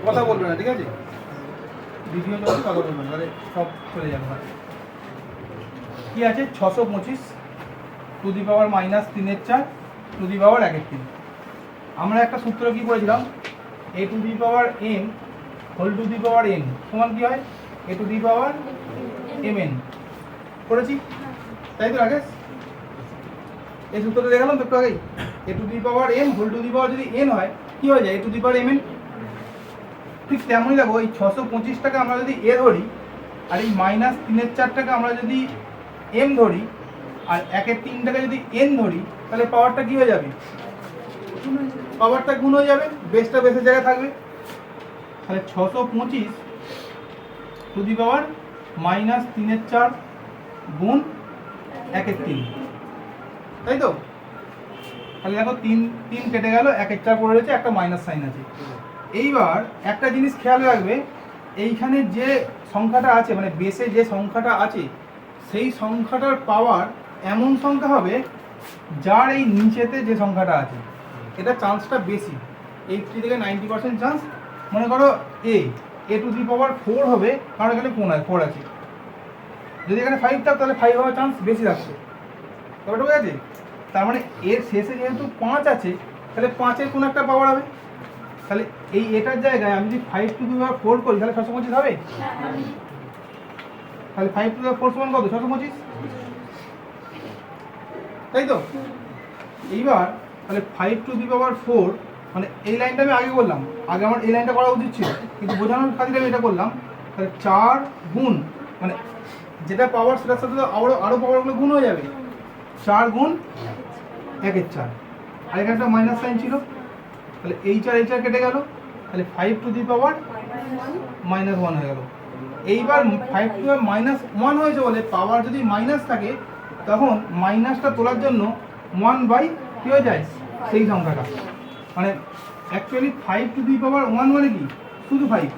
কথা বলবে না, ঠিক আছে? ভিডিও চলছে, কথা বলবে না, তাহলে সব চলে যাবে। কি আছে? 625 two the power -3/4 two the পাওয়ার 1/3। আমরা একটা সূত্র কি করেছিলাম, a to the power m whole to the power n সমান কি হয়? a to the power mn করেছি, তাই তো রাকেশ? এই সূত্রটা দেখালাম তো একটু আগেই। a to the power m whole to the power যদি n হয় কি হয়ে যায়? a to the power mn। ঠিক তেমনই দেখো, এই 625টাকে আমরা যদি a ধরি, আর এই -3/4টাকে আমরা যদি m ধরি, আর 1/3টাকে যদি n ধরি, তাহলে পাওয়ারটা কি হয়ে যাবে? পাওয়ারটা গুণ হয়ে যাবে, বেসটা বেসের জায়গায় থাকবে। তাহলে 625 টু দি পাওয়ার -3/4 গুণ 1/3, তাই তো? তাহলে দেখো 3 কেটে গেল, 1/4 পড়ে রয়েছে, একটা মাইনাস সাইন আছে। এইবার একটা জিনিস খেয়াল রাখবে, এইখানে যে সংখ্যাটা আছে, মানে বেসে যে সংখ্যাটা আছে, সেই সংখ্যাটার পাওয়ার এমন সংখ্যা হবে যার এই নিচেতে যে সংখ্যাটা আছে, এটা চান্সটা বেশি, 80 থেকে 90% চান্স। মনে করো a টু দি পাওয়ার 4 হবে, কারণ এখানে 4 আছে। যদি এখানে 5 থাকতো তাহলে 5 হওয়ার চান্স বেশি থাকতো, ব্যাপারটা বোঝা যাচ্ছে? তার মানে এর শেষে যেহেতু 5 আছে, তাহলে 5-এর কোনো একটা পাওয়ার হবে। তাহলে এই এটার জায়গায় আমি যদি 5 টু দি পাওয়ার 4 করি, তাহলে 625 হবে। তাহলে 5 টু দি পাওয়ার 4 সমান কত? 625, তাই তো? এইবার তাহলে 5 টু দি পাওয়ার 4, মানে এই লাইনটা আমি আগে করলাম, আগে আমার এই লাইনটা করা উচিত ছিল, কিন্তু বোঝানোর খাতিরে আমি এটা করলাম। তাহলে 4 গুণ, মানে যেটা পাওয়ার সেটার সাথে তো আরও পাওয়ারগুলো গুণ হয়ে যাবে। 4 গুণ 1/4, আর এখানে একটা মাইনাস সাইন ছিল, তাহলে এই 4 কেটে গেল, তাহলে 5 টু দি পাওয়ার -1 হয়ে গেল। এইবার 5 টু দি পাওয়ার -1 হয়েছে বলে পাওয়ার যদি মাইনাস থাকে, তখন মাইনাসটা তোলার জন্য 1 বাই কী হয়ে যায়? সেই সংখ্যাটা। মানে অ্যাকচুয়ালি 5 টু দি পাওয়ার 1 মানে কি? শুধু 5।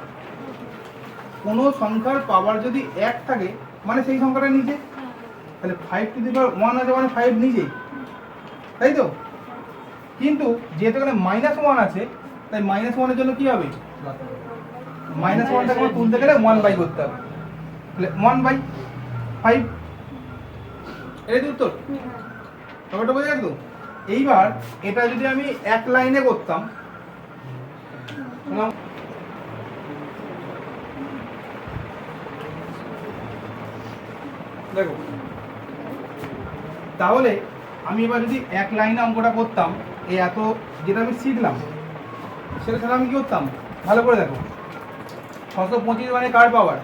কোনো সংখ্যার পাওয়ার যদি 1 থাকে, মানে সেই সংখ্যাটা নিচে। তাহলে 5 টু দি পাওয়ার 1 আছে মানে 5 নিচেই, তাই তো? কিন্তু যেহেতু এখানে -1 আছে, তাই -1-এর জন্য কি হবে? -1টাকে আমার তুলতে গেলে 1 বাই করতে হবে, তাহলে 1 বাই 5। এটাই তো উত্তর। ব্যাপারটা বোঝা গেল তো? এইবার এটা যদি আমি এক লাইনে করতাম, দেখো, তাহলে আমি এবার যদি এক লাইনে অঙ্কটা করতাম, এই এত যেটা আমি শিখলাম সেটা ছাড়া আমি কি করতাম? ভালো করে দেখো, 625 মানে কার পাওয়ার?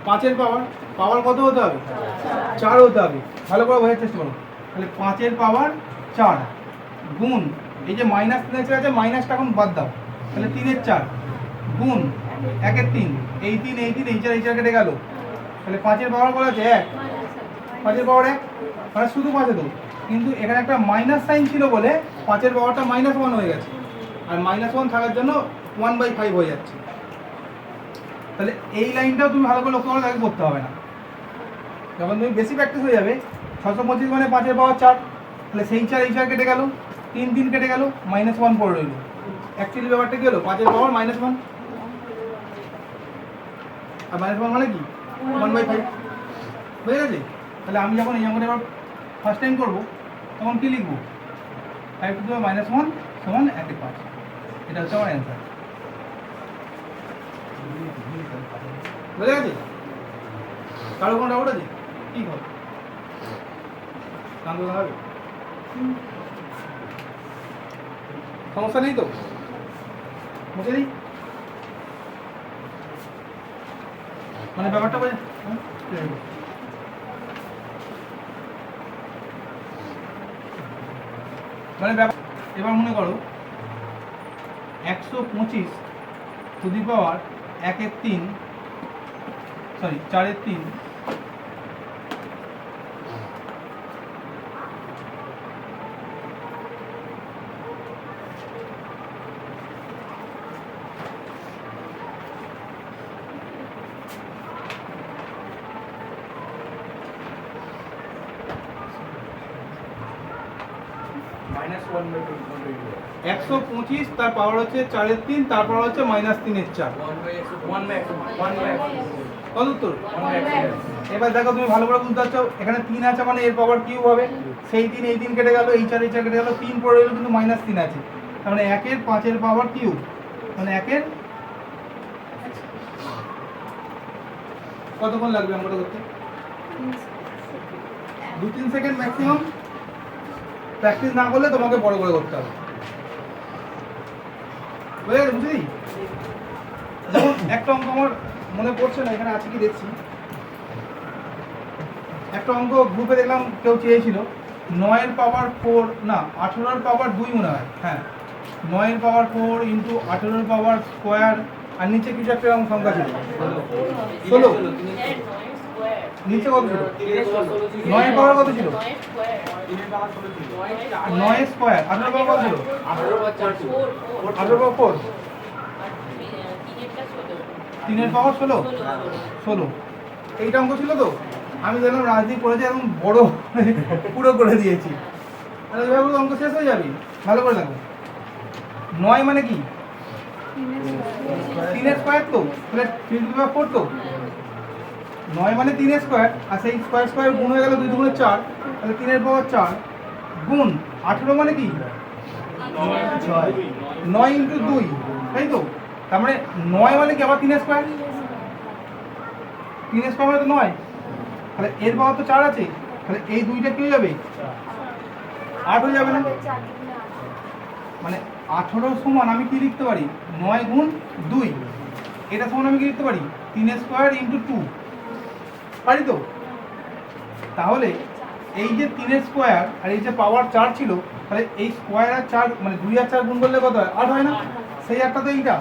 5-এর পাওয়ার। পাওয়ার কত হতে হবে? 4 হতে হবে। ভালো করে বোঝার চেষ্টা করো। তাহলে 5-এর পাওয়ার 4 গুণ, এই যে -3 আছে, মাইনাসটা এখন বাদ দাও, তাহলে 3-এর 4 গুণ 1-এর 3, এই 3 এই 3 এই 4 কেটে গেল, তাহলে 5-এর পাওয়ার কত আছে? 1। 5-এর পাওয়ার 1, মানে শুধু 5 তো, কিন্তু এখানে একটা মাইনাস সাইন ছিল বলে 5-এর পাওয়ারটা -1 হয়ে গেছে, আর -1 থাকার জন্য 1/5 হয়ে যাচ্ছে। তাহলে এই লাইনটাও তুমি ভালো করে লক্ষ্য করে তাকে করতে হবে না, যখন তুমি বেশি প্র্যাকটিস হয়ে যাবে। 625 মানে 5-এর পাওয়ার 4, তাহলে সেই 4 এই 4 কেটে গেল, 3 কেটে গেল, -1 পড়ে রইল। অ্যাকচুয়ালি ব্যাপারটা কি হলো? 5-এর পাওয়ার -1, আর -1 মানে কি? 1/5, বুঝে গেছে? তাহলে আমি যখন এই অঙ্কটা এবার ফার্স্ট টাইম করবো, তখন কি লিখবো? 5 টু দি পাওয়ার -1 সমান 1/5। এটা হচ্ছে আমার অ্যান্সার। বুঝে গেছে? কারো কোনো ডাউট আছে? কি হবে? জানতে হবে? সমস্যা নেই তো? বুঝে দিই, মানে ব্যাপারটা বোঝে? মানে ব্যাপার, এবার মনে করো 125 টু দি পাওয়ার 1/3, সরি 4/3 -1/5 125 তার পাওয়ার হচ্ছে 4/3, তারপর হচ্ছে -3/4। কত উত্তর? এবার দেখো তুমি ভালো করে বুঝতে পারছো, এখানে 3 আছে মানে এর পাওয়ার কিউব হবে। সেই 3 এই 3 কেটে গেল, এই 4 কেটে গেল, 3 পড়ে গেল, কিন্তু -3 আছে। তার মানে 1 এর 5 এর পাওয়ার কিউব, মানে 1 এর কতক্ষণ লাগবে অঙ্কটা করতে? 2-3 সেকেন্ড ম্যাক্সিমাম। প্র্যাকটিস না করলে তোমাকে বড় করে করতে হবে, বুঝে গেলে? বুঝলি? যেমন একটা অঙ্ক আমার মনে পড়ছে না, এখানে আছে কি দেখছি। একটা অঙ্ক গ্রুপে দেখলাম কেউ চেয়েছিল, 9 এর পাওয়ার 4 না 18 এর পাওয়ার 2 মনে হয়, হ্যাঁ 9 এর পাওয়ার 4 ইন্টু 18 এর পাওয়ার স্কোয়ার, আর নিচে কিছু একটা এরকম সংখ্যা ছিল 16। নিচে কত ছিল? 9 এর পাওয়ার কত ছিল? 9 স্কোয়ার। 18 এর পাওয়ার কত ছিল? 18 এর পাওয়ার 4। 3 এর পাওয়ার 16। এইটা অঙ্ক ছিল তো, আমি দেখলাম রাজদীপ করেছে একদম বড় পুরো করে দিয়েছি। তাহলে এভাবে অঙ্ক শেষ হয়ে যাবে। ভালো করে দেখো, 9 মানে কি? 3 এর স্কোয়ার তো, তাহলে 3/4 তো। 9 মানে 3 এর স্কোয়ার, আর সেই স্কোয়ার স্কোয়ার গুণ হয়ে গেল 2 2 4, তাহলে 3 এর পাওয়ার 4 গুণ 18 মানে কি? 9 ইন্টু 2, তাই তো? তার মানে 9 মানে কি আবার 3 এর স্কোয়ার। 3 এর স্কোয়ার মানে তো 9, তাহলে এর পাওয়ার তো 4 আছে, তাহলে এই 2টা কি হয়ে যাবে? 8 হয়ে যাবে না? মানে 18 সমান আমি কি লিখতে পারি? 9 গুণ 2। এটা সমান আমি কি লিখতে পারি? 3 এর স্কোয়ার ইন্টু 2, পারি তো? তাহলে এই যে 3 এর স্কোয়ার আর এই যে পাওয়ার 4 ছিল, তাহলে এই স্কোয়ার আর 4 মানে 2 আর 4 গুণ করলে কত হয়? 8 হয় না? সেই একটা তো এইটা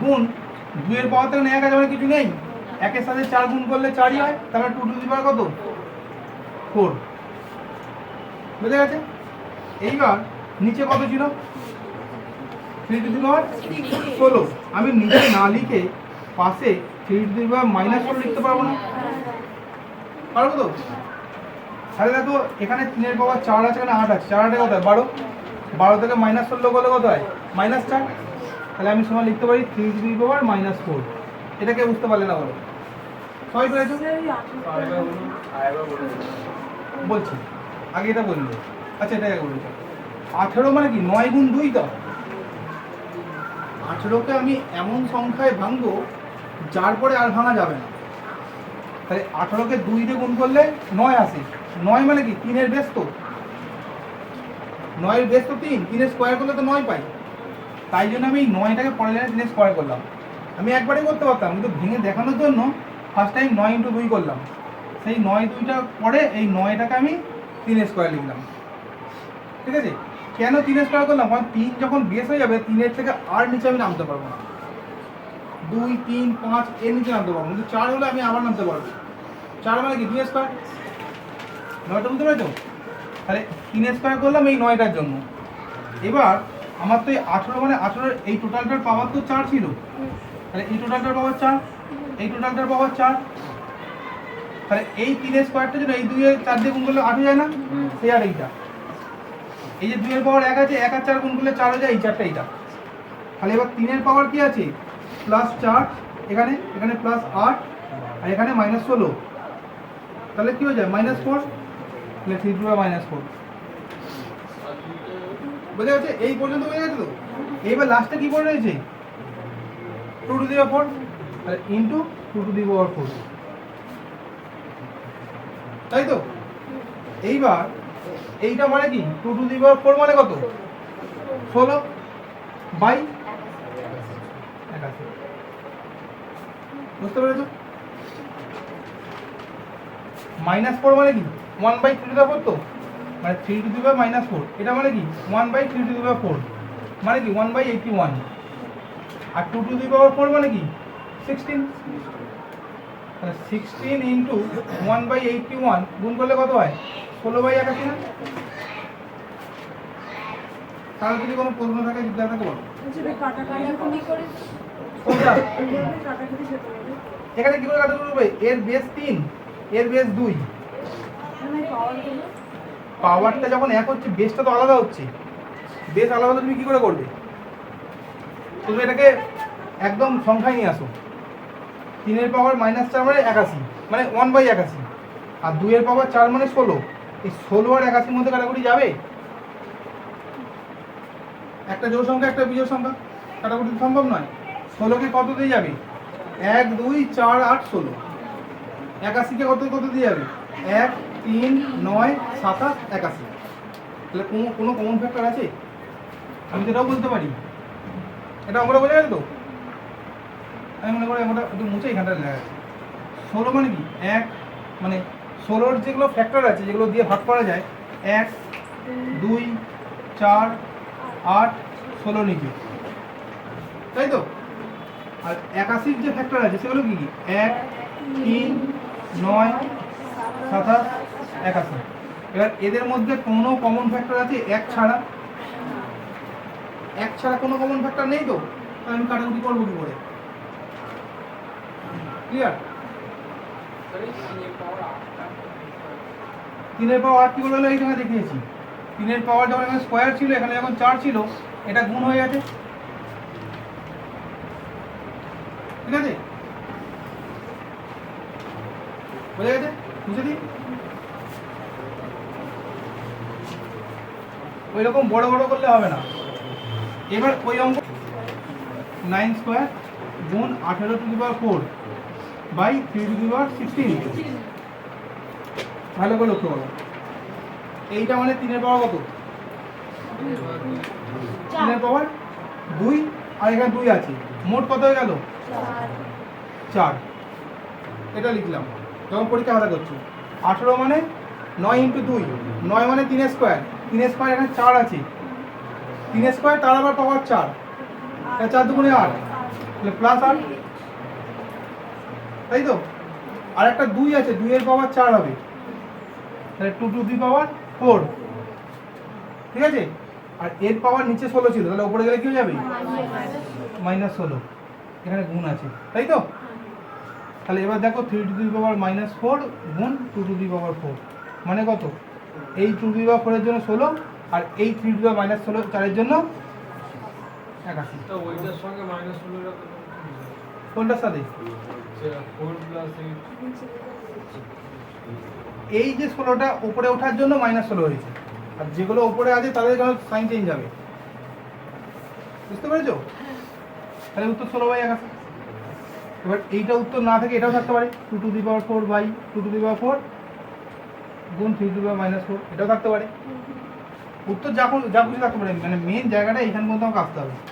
গুণ 2 এর পাওয়ার তো 1 আছে মানে কিছু নেই, 1 এর সাথে 4 গুণ করলে 4ই হয়, তাহলে 2 টু দি পাওয়ার কত? 4। বুঝে গেছে? এইবার নিচে কত ছিল? 3 টু দি পাওয়ার 16। আমি নিচে না লিখে পাশে 3 টু দি পাওয়ার -4 লিখতে পারবো না? পারবো তো? তাহলে দেখো এখানে 3 এর পাওয়ার 4 আছে, এখানে 8 আছে, 4 8 কত হয়? 12। 12 থেকে -16 করলে কত হয়? -4। তাহলে আমি সমান লিখতে পারি 3 টু দি পাওয়ার -4। এটা কে বুঝতে পারলে না বলো? সবাই পেরেছো? বলছি আগে এটা বললো, আচ্ছা এটা আগে বলেছো। 18 মানে কি? 9 গুণ 2 তো। 18কে আমি এমন সংখ্যায় ভাঙবো যার পরে আর ভাঙা যাবে না। তাহলে 18কে 2 দিয়ে গুণ করলে 9 আসে। 9 মানে কি? 3 এর বেস তো। 9 এর বেস তো 3, 3 এর স্কোয়ার করলে তো 9 পাই। তাই জন্য আমি এই 9টাকে পরের লাইনে 3 এর স্কোয়ার করলাম। আমি একবারই করতে পারতাম, কিন্তু ভেঙে দেখানোর জন্য ফার্স্ট টাইম 9 ইন্টু 2 করলাম। সেই 9 2টা পরে এই 9টাকে আমি 3 এর স্কোয়ার লিখলাম। ঠিক আছে? কেন 3 এর স্কোয়ার করলাম? কারণ 3 যখন বেস হয়ে যাবে 3 এর থেকে আর নিচে আমি নামতে পারবো না। 2 3 5 এর নিচে নামতে পারবো, কিন্তু 4 হলে আমি আবার নামতে পারবো। 4 মানে কি? 2 এর স্কোয়ার। 9টা বুঝতে পেরেছো? তাহলে 3 এর স্কোয়ার করলাম এই 9টার জন্য। এবার আমার তো এই 18 মানে 18 এই টোটালটার পাওয়ার তো 4 ছিল, তাহলে এই টোটালটার পাওয়ার 4, এই টোটালটার পাওয়ার 4। তাহলে এই 3 এর স্কোয়ারটার জন্য এই 2 এর 4 দিয়ে গুণ করলে 8 হয়ে যায় না? সেই আর এইটা, এই যে 2 এর পাওয়ার 1 আছে, 1 আর 4 গুণ করলে 4 হয়ে যায়, এই 4টা এইটা। তাহলে এবার 3 এর পাওয়ার কি আছে? +4, এখানে এখানে +8, আর এখানে -16। তাহলে কি হয়ে যায়? -4। তাহলে 3 টু -4। বুঝে গেছে? এই পর্যন্ত বুঝে গেছে তো? এইবার লাস্টে কি পড়ে রয়েছে? 2 টু দি পাওয়ার 4, তাহলে ইন্টু 2 টু দি পাওয়ার 4, তাই তো? এইবার এইটা মানে কি? 2 টু দি পাওয়ার 4 মানে কত? 16 বাই 81। বুঝতে পেরেছো? -4 মানে কি? 1/3 টু দি পাওয়ার 4 তো, মানে 3 টু দি পাওয়ার -4। এটা মানে কি? 1/3 টু দি পাওয়ার 4, মানে কি? 1/81। আর 2 টু দি পাওয়ার 4 মানে কি? 16। তাহলে 16 ইন্টু 1/81 গুণ করলে কত হয়? 16/81 না? তাহলে যদি কোনো প্রশ্ন থাকে জিজ্ঞাসা করো। এখানে কি করে কাটা করবে? এর বেস 3, এর বেস 2। পাওয়ারটা যখন এক হচ্ছে বেসটা তো আলাদা হচ্ছে, বেস আলাদা হলে তুমি কী করে করবে? তুমি এটাকে একদম সংখ্যায় নিয়ে আসো। 3 পাওয়ার -4 মানে 81, মানে 1/81, আর 2 পাওয়ার 4 মানে 16। এই 16 আর 81 মধ্যে কাটাকুটি যাবে? একটা জোড় সংখ্যা একটা বিজোড় সংখ্যা, কাটাকুটি সম্ভব নয়। 16কে কত দিয়ে যাবে? 1 2 4 8 16। 81কে কত দিয়ে যাবে? 1 3 9 27 81। তাহলে কোনো কমন ফ্যাক্টর আছে? আমি তো এটাও বলতে পারি। এটা আমরা বোঝা গেছে তো? আমি মনে করি আমরা একটু মুছে এখানটা লেখা আছে। 16 মানে কি? 1 মানে 16-র যেগুলো ফ্যাক্টর আছে যেগুলো দিয়ে ভাগ করা যায়, 1 2 4 8 16 নিচে, তাই তো? আর 81-র যে ফ্যাক্টর আছে সেগুলো কি কি? 1 3 9 27 81। এবার এদের মধ্যে কোনো কমন ফ্যাক্টর আছে 1 ছাড়া? 1 ছাড়া কোনো কমন ফ্যাক্টর নেই তো? তাহলে আমি কাটাকুটি করবো কি করে? ক্লিয়ার? 3 পাওয়ার 8 কি করে হলো? এই জায়গায় দেখিয়েছি। 3 পাওয়ার যখন এখানে স্কোয়ার ছিল, এখানে যখন 4 ছিল, এটা গুণ হয়ে গেছে, ঠিক আছে? বোঝা গেছে? বুঝে দিই। ওই রকম বড় বড় করলে হবে না। এবার ওই অঙ্ক 9 স্কোয়ার গুণ 18⁴ বাই 3⁻16। ভালো করে লক্ষ্য করো, এইটা মানে 3 পাওয়ার কত? 3 পাওয়ার 2, আর এখানে 2 আছে, মোট কত হয়ে গেল? 4। এটা লিখলাম যখন পরীক্ষা হাতে করছি। 18 মানে 9 × 2, 9 মানে 3 স্কোয়ার, 3 স্কোয়ার এখানে 4 আছে, 3 স্কোয়ার তার আবার পাওয়ার 4, 4 2 8, তাহলে প্লাস 8, তাই তো? আর একটা 2 আছে, 2 এর পাওয়ার 4 হবে, তাহলে 2⁴, ঠিক আছে? আর এর পাওয়ার নিচে 16 ছিল, তাহলে উপরে গেলে কি হয়ে যাবে? -16। এখানে গুণ আছে, তাই তো? তাহলে এবার দেখো 3⁻⁻4 গুণ 2⁴ মানে কত? এই 2⁴ এর জন্য 16, আর এই 3⁻⁻4 এর জন্য 81। তো ওইটার সঙ্গে -16 কোনটার সাথে? 4 + 8। এই যে 16টা উপরে ওঠার জন্য -16 হয়েছে, আর যেগুলো উপরে আছে তাদের জন্য সাইন চেঞ্জ হবে। বুঝতে পেরেছো? তাহলে উত্তর 16/81। এবার এইটা উত্তর না থেকে এটাও থাকতে পারে, 2⁴/2⁴ গুণ 3⁻⁻4, এটাও থাকতে পারে। উত্তর যা খুশি থাকতে পারে, মানে মেন জায়গাটা এইখান পর্যন্ত আমাকে আসতে হবে।